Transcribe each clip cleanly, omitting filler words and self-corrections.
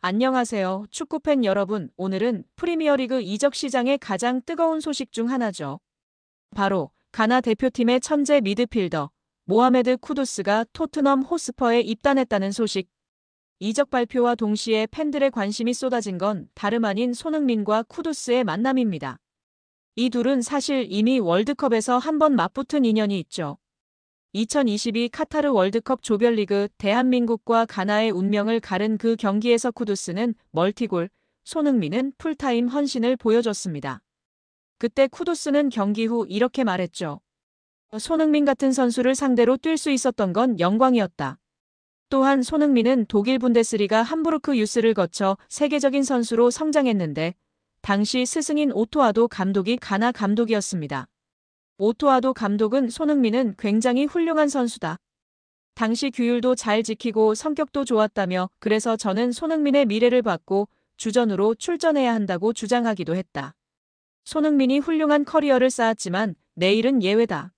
안녕하세요. 축구팬 여러분. 오늘은 프리미어리그 이적 시장의 가장 뜨거운 소식 중 하나죠. 바로 가나 대표팀의 천재 미드필더 모하메드 쿠두스가 토트넘 호스퍼에 입단했다는 소식. 이적 발표와 동시에 팬들의 관심이 쏟아진 건 다름 아닌 손흥민과 쿠두스의 만남입니다. 이 둘은 사실 이미 월드컵에서 한 번 맞붙은 인연이 있죠. 2022 카타르 월드컵 조별리그 대한민국과 가나의 운명을 가른 그 경기에서 쿠두스는 멀티골, 손흥민은 풀타임 헌신을 보여줬습니다. 그때 쿠두스는 경기 후 이렇게 말했죠. 손흥민 같은 선수를 상대로 뛸 수 있었던 건 영광이었다. 또한 손흥민은 독일 분데스리가 함부르크 유스를 거쳐 세계적인 선수로 성장했는데 당시 스승인 오토아도 감독이 가나 감독이었습니다. 오토아도 감독은 손흥민은 굉장히 훌륭한 선수다. 당시 규율도 잘 지키고 성격도 좋았다며 그래서 저는 손흥민의 미래를 봤고 주전으로 출전해야 한다고 주장하기도 했다. 손흥민이 훌륭한 커리어를 쌓았지만 내일은 예외다.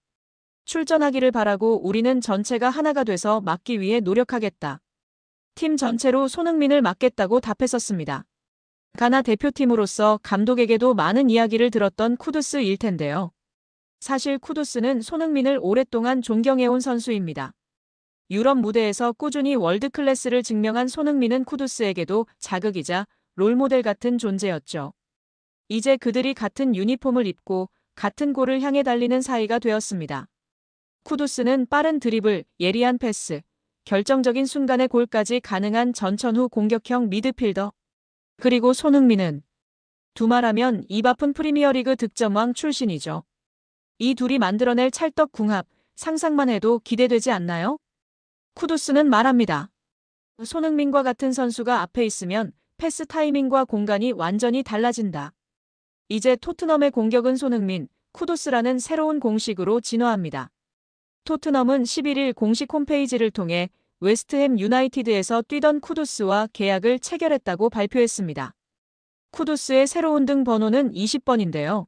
출전하기를 바라고 우리는 전체가 하나가 돼서 막기 위해 노력하겠다. 팀 전체로 손흥민을 막겠다고 답했었습니다. 가나 대표팀으로서 감독에게도 많은 이야기를 들었던 쿠두스일 텐데요. 사실 쿠두스는 손흥민을 오랫동안 존경해온 선수입니다. 유럽 무대에서 꾸준히 월드클래스를 증명한 손흥민은 쿠두스에게도 자극이자 롤모델 같은 존재였죠. 이제 그들이 같은 유니폼을 입고 같은 골을 향해 달리는 사이가 되었습니다. 쿠두스는 빠른 드리블, 예리한 패스, 결정적인 순간의 골까지 가능한 전천후 공격형 미드필더. 그리고 손흥민은 두말하면 입 아픈 프리미어리그 득점왕 출신이죠. 이 둘이 만들어낼 찰떡궁합, 상상만 해도 기대되지 않나요? 쿠두스는 말합니다. 손흥민과 같은 선수가 앞에 있으면 패스 타이밍과 공간이 완전히 달라진다. 이제 토트넘의 공격은 손흥민, 쿠두스라는 새로운 공식으로 진화합니다. 토트넘은 11일 공식 홈페이지를 통해 웨스트햄 유나이티드에서 뛰던 쿠두스와 계약을 체결했다고 발표했습니다. 쿠두스의 새로운 등 번호는 20번인데요.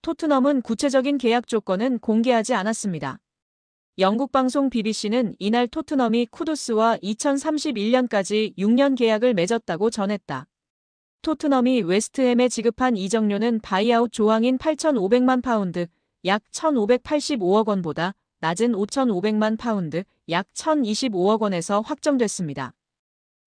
토트넘은 구체적인 계약 조건은 공개하지 않았습니다. 영국 방송 BBC는 이날 토트넘이 쿠두스와 2031년까지 6년 계약을 맺었다고 전했다. 토트넘이 웨스트햄에 지급한 이적료는 바이아웃 조항인 8,500만 파운드, 약 1,585억 원보다 낮은 5,500만 파운드, 약 1,025억 원에서 확정됐습니다.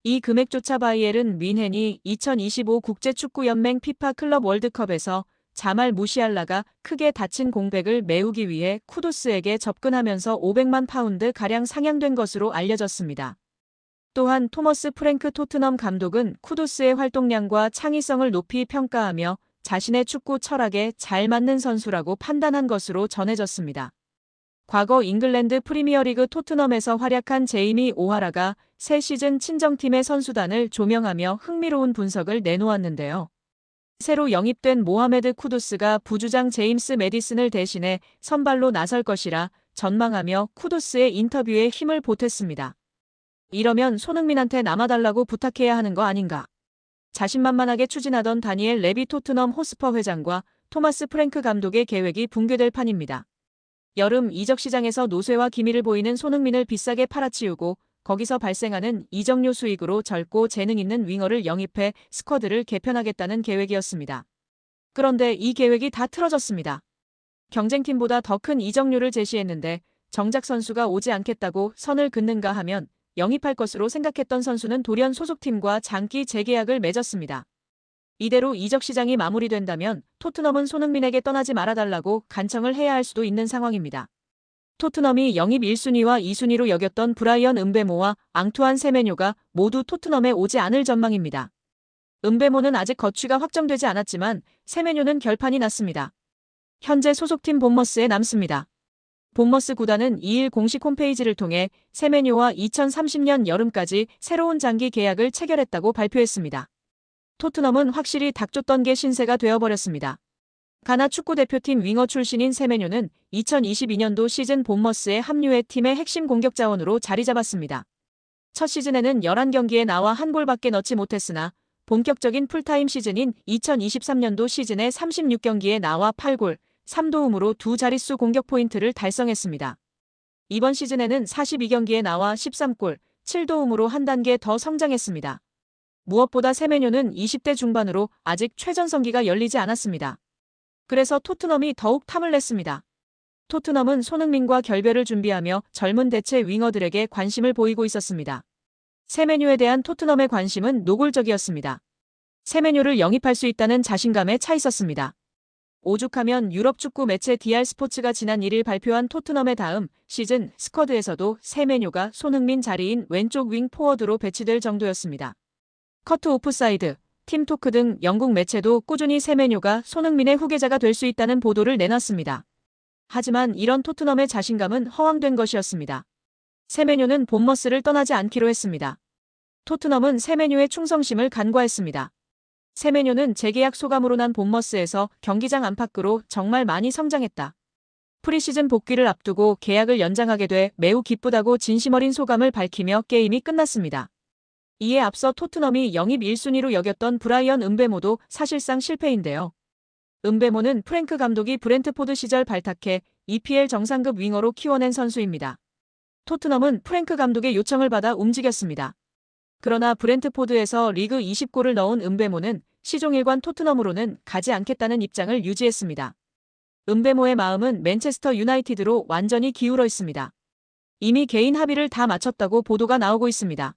이 금액조차 바이엘은 뮌헨이 2025 국제축구연맹 피파 클럽 월드컵에서 자말 무시알라가 크게 다친 공백을 메우기 위해 쿠두스에게 접근하면서 500만 파운드 가량 상향된 것으로 알려졌습니다. 또한 토머스 프랭크 토트넘 감독은 쿠두스의 활동량과 창의성을 높이 평가하며 자신의 축구 철학에 잘 맞는 선수라고 판단한 것으로 전해졌습니다. 과거 잉글랜드 프리미어리그 토트넘에서 활약한 제이미 오하라가 새 시즌 친정팀의 선수단을 조명하며 흥미로운 분석을 내놓았는데요. 새로 영입된 모하메드 쿠두스가 부주장 제임스 매디슨을 대신해 선발로 나설 것이라 전망하며 쿠두스의 인터뷰에 힘을 보탰습니다. 이러면 손흥민한테 남아달라고 부탁해야 하는 거 아닌가? 자신만만하게 추진하던 다니엘 레비 토트넘 호스퍼 회장과 토마스 프랭크 감독의 계획이 붕괴될 판입니다. 여름 이적 시장에서 노쇠와 기미를 보이는 손흥민을 비싸게 팔아치우고 거기서 발생하는 이적료 수익으로 젊고 재능 있는 윙어를 영입해 스쿼드를 개편하겠다는 계획이었습니다. 그런데 이 계획이 다 틀어졌습니다. 경쟁팀보다 더 큰 이적료를 제시했는데 정작 선수가 오지 않겠다고 선을 긋는가 하면 영입할 것으로 생각했던 선수는 돌연 소속팀과 장기 재계약을 맺었습니다. 이대로 이적 시장이 마무리된다면 토트넘은 손흥민에게 떠나지 말아달라고 간청을 해야 할 수도 있는 상황입니다. 토트넘이 영입 1순위와 2순위로 여겼던 브라이언 음베모와 앙투안 세메뇨가 모두 토트넘에 오지 않을 전망입니다. 음베모는 아직 거취가 확정되지 않았지만 세메뇨는 결판이 났습니다. 현재 소속팀 본머스에 남습니다. 본머스 구단은 2일 공식 홈페이지를 통해 세메뇨와 2030년 여름까지 새로운 장기 계약을 체결했다고 발표했습니다. 토트넘은 확실히 닥쳤던 게 신세가 되어버렸습니다. 가나 축구대표팀 윙어 출신인 세메뇨는 2022년도 시즌 본머스에 합류해 팀의 핵심 공격 자원으로 자리 잡았습니다. 첫 시즌에는 11경기에 나와 한 골밖에 넣지 못했으나 본격적인 풀타임 시즌인 2023년도 시즌에 36경기에 나와 8골, 3도움으로 두 자릿수 공격 포인트를 달성했습니다. 이번 시즌에는 42경기에 나와 13골, 7도움으로 한 단계 더 성장했습니다. 무엇보다 세메뇨는 20대 중반으로 아직 최전성기가 열리지 않았습니다. 그래서 토트넘이 더욱 탐을 냈습니다. 토트넘은 손흥민과 결별을 준비하며 젊은 대체 윙어들에게 관심을 보이고 있었습니다. 세메뇨에 대한 토트넘의 관심은 노골적이었습니다. 세메뇨를 영입할 수 있다는 자신감에 차 있었습니다. 오죽하면 유럽 축구 매체 DR 스포츠가 지난 1일 발표한 토트넘의 다음 시즌 스쿼드에서도 세메뇨가 손흥민 자리인 왼쪽 윙 포워드로 배치될 정도였습니다. 커트 오프사이드, 팀토크 등 영국 매체도 꾸준히 세메뇨가 손흥민의 후계자가 될 수 있다는 보도를 내놨습니다. 하지만 이런 토트넘의 자신감은 허황된 것이었습니다. 세메뇨는 본머스를 떠나지 않기로 했습니다. 토트넘은 세메뇨의 충성심을 간과했습니다. 세메뇨는 재계약 소감으로 난 본머스에서 경기장 안팎으로 정말 많이 성장했다. 프리시즌 복귀를 앞두고 계약을 연장하게 돼 매우 기쁘다고 진심 어린 소감을 밝히며 게임이 끝났습니다. 이에 앞서 토트넘이 영입 1순위로 여겼던 브라이언 음베모도 사실상 실패인데요. 음베모는 프랭크 감독이 브렌트포드 시절 발탁해 EPL 정상급 윙어로 키워낸 선수입니다. 토트넘은 프랭크 감독의 요청을 받아 움직였습니다. 그러나 브렌트포드에서 리그 20골을 넣은 음베모는 시종일관 토트넘으로는 가지 않겠다는 입장을 유지했습니다. 음베모의 마음은 맨체스터 유나이티드로 완전히 기울어 있습니다. 이미 개인 합의를 다 마쳤다고 보도가 나오고 있습니다.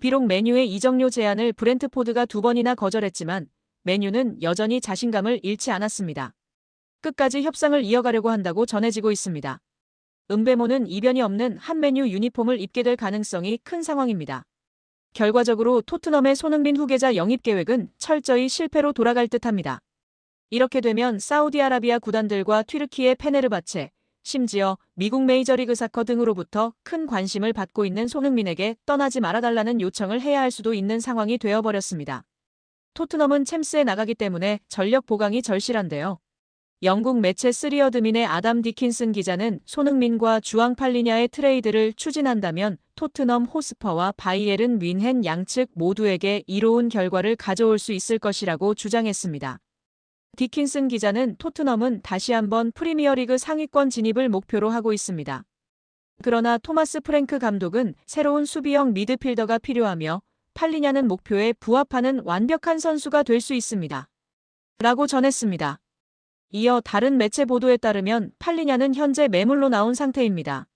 비록 맨유의 이적료 제안을 브렌트포드가 2번이나 거절했지만 맨유는 여전히 자신감을 잃지 않았습니다. 끝까지 협상을 이어가려고 한다고 전해지고 있습니다. 음베모는 이변이 없는 한 맨유 유니폼을 입게 될 가능성이 큰 상황입니다. 결과적으로 토트넘의 손흥민 후계자 영입 계획은 철저히 실패로 돌아갈 듯합니다. 이렇게 되면 사우디아라비아 구단들과 튀르키예 페네르바체, 심지어 미국 메이저리그 사커 등으로부터 큰 관심을 받고 있는 손흥민에게 떠나지 말아달라는 요청을 해야 할 수도 있는 상황이 되어버렸습니다. 토트넘은 챔스에 나가기 때문에 전력 보강이 절실한데요. 영국 매체 쓰리어드민의 아담 디킨슨 기자는 손흥민과 주앙 팔리냐의 트레이드를 추진한다면 토트넘 호스퍼와 바이에른 뮌헨 양측 모두에게 이로운 결과를 가져올 수 있을 것이라고 주장했습니다. 디킨슨 기자는 토트넘은 다시 한번 프리미어리그 상위권 진입을 목표로 하고 있습니다. 그러나 토마스 프랭크 감독은 새로운 수비형 미드필더가 필요하며 팔리냐는 목표에 부합하는 완벽한 선수가 될 수 있습니다. 라고 전했습니다. 이어 다른 매체 보도에 따르면 팔리냐는 현재 매물로 나온 상태입니다.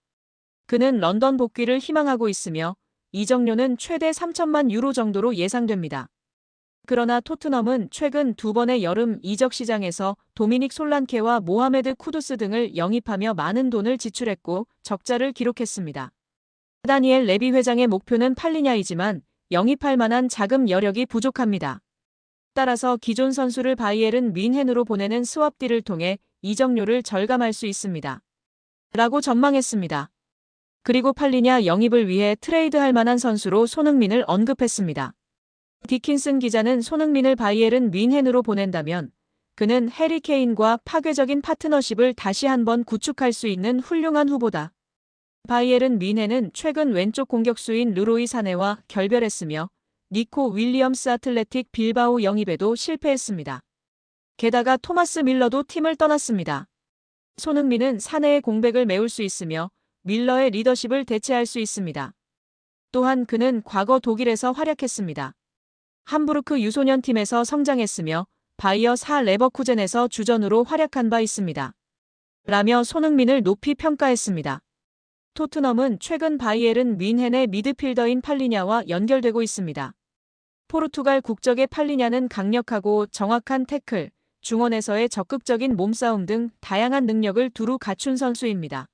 그는 런던 복귀를 희망하고 있으며 이적료는 최대 3천만 유로 정도로 예상됩니다. 그러나 토트넘은 최근 2번의 여름 이적 시장에서 도미닉 솔란케와 모하메드 쿠두스 등을 영입하며 많은 돈을 지출했고 적자를 기록했습니다. 다니엘 레비 회장의 목표는 팔리냐이지만 영입할 만한 자금 여력이 부족합니다. 따라서 기존 선수를 바이에른 뮌헨으로 보내는 스왑딜을 통해 이적료를 절감할 수 있습니다. 라고 전망했습니다. 그리고 팔리냐 영입을 위해 트레이드할 만한 선수로 손흥민을 언급했습니다. 디킨슨 기자는 손흥민을 바이에른 뮌헨으로 보낸다면 그는 해리 케인과 파괴적인 파트너십을 다시 한번 구축할 수 있는 훌륭한 후보다. 바이에른 뮌헨은 최근 왼쪽 공격수인 르로이 사네와 결별했으며 니코 윌리엄스 아틀레틱 빌바오 영입에도 실패했습니다. 게다가 토마스 밀러도 팀을 떠났습니다. 손흥민은 사내의 공백을 메울 수 있으며 밀러의 리더십을 대체할 수 있습니다. 또한 그는 과거 독일에서 활약했습니다. 함부르크 유소년 팀에서 성장했으며 바이어 사 레버쿠젠에서 주전으로 활약한 바 있습니다. 라며 손흥민을 높이 평가했습니다. 토트넘은 최근 바이에른 뮌헨의 미드필더인 팔리냐와 연결되고 있습니다. 포르투갈 국적의 팔리냐는 강력하고 정확한 태클, 중원에서의 적극적인 몸싸움 등 다양한 능력을 두루 갖춘 선수입니다.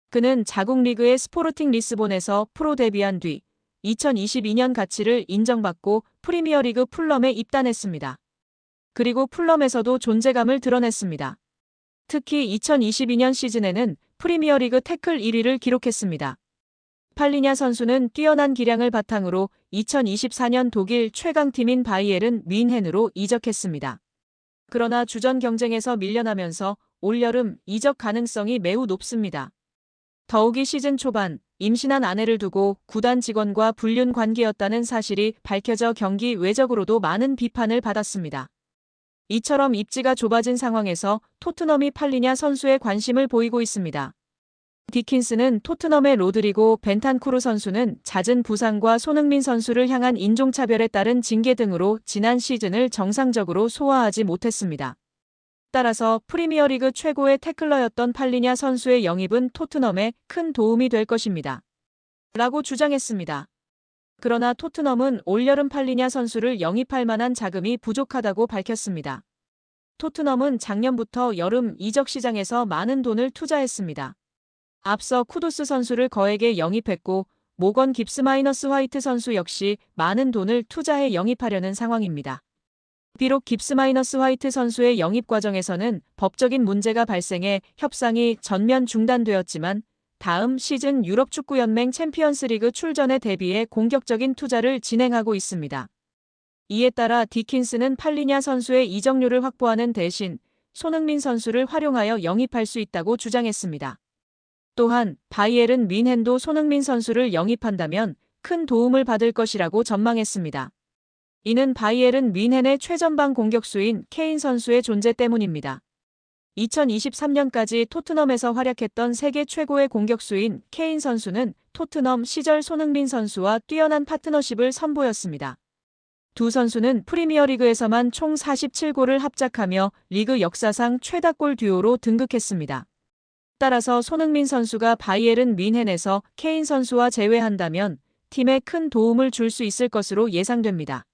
그는 자국 리그의 스포르팅 리스본에서 프로 데뷔한 뒤 2022년 가치를 인정받고 프리미어리그 풀럼에 입단했습니다. 그리고 풀럼에서도 존재감을 드러냈습니다. 특히 2022년 시즌에는 프리미어리그 태클 1위를 기록했습니다. 팔리냐 선수는 뛰어난 기량을 바탕으로 2024년 독일 최강팀인 바이에른 뮌헨으로 이적했습니다. 그러나 주전 경쟁에서 밀려나면서 올여름 이적 가능성이 매우 높습니다. 더욱이 시즌 초반 임신한 아내를 두고 구단 직원과 불륜 관계였다는 사실이 밝혀져 경기 외적으로도 많은 비판을 받았습니다. 이처럼 입지가 좁아진 상황에서 토트넘이 팔리냐 선수에 관심을 보이고 있습니다. 디킨스는 토트넘의 로드리고 벤탄쿠르 선수는 잦은 부상과 손흥민 선수를 향한 인종차별에 따른 징계 등으로 지난 시즌을 정상적으로 소화하지 못했습니다. 따라서 프리미어리그 최고의 태클러였던 팔리냐 선수의 영입은 토트넘에 큰 도움이 될 것입니다. 라고 주장했습니다. 그러나 토트넘은 올여름 팔리냐 선수를 영입할 만한 자금이 부족하다고 밝혔습니다. 토트넘은 작년부터 여름 이적 시장에서 많은 돈을 투자했습니다. 앞서 쿠두스 선수를 거액에 영입했고 모건 깁스 마이너스 화이트 선수 역시 많은 돈을 투자해 영입하려는 상황입니다. 비록 깁스 마이너스 화이트 선수의 영입 과정에서는 법적인 문제가 발생해 협상이 전면 중단되었지만 다음 시즌 유럽축구연맹 챔피언스리그 출전에 대비해 공격적인 투자를 진행하고 있습니다. 이에 따라 디킨스는 팔리냐 선수의 이적료를 확보하는 대신 손흥민 선수를 활용하여 영입할 수 있다고 주장했습니다. 또한 바이에른 뮌헨도 손흥민 선수를 영입한다면 큰 도움을 받을 것이라고 전망했습니다. 이는 바이에른 뮌헨의 최전방 공격수인 케인 선수의 존재 때문입니다. 2023년까지 토트넘에서 활약했던 세계 최고의 공격수인 케인 선수는 토트넘 시절 손흥민 선수와 뛰어난 파트너십을 선보였습니다. 두 선수는 프리미어리그에서만 총 47골을 합작하며 리그 역사상 최다골 듀오로 등극했습니다. 따라서 손흥민 선수가 바이에른 뮌헨에서 케인 선수와 재회한다면 팀에 큰 도움을 줄 수 있을 것으로 예상됩니다.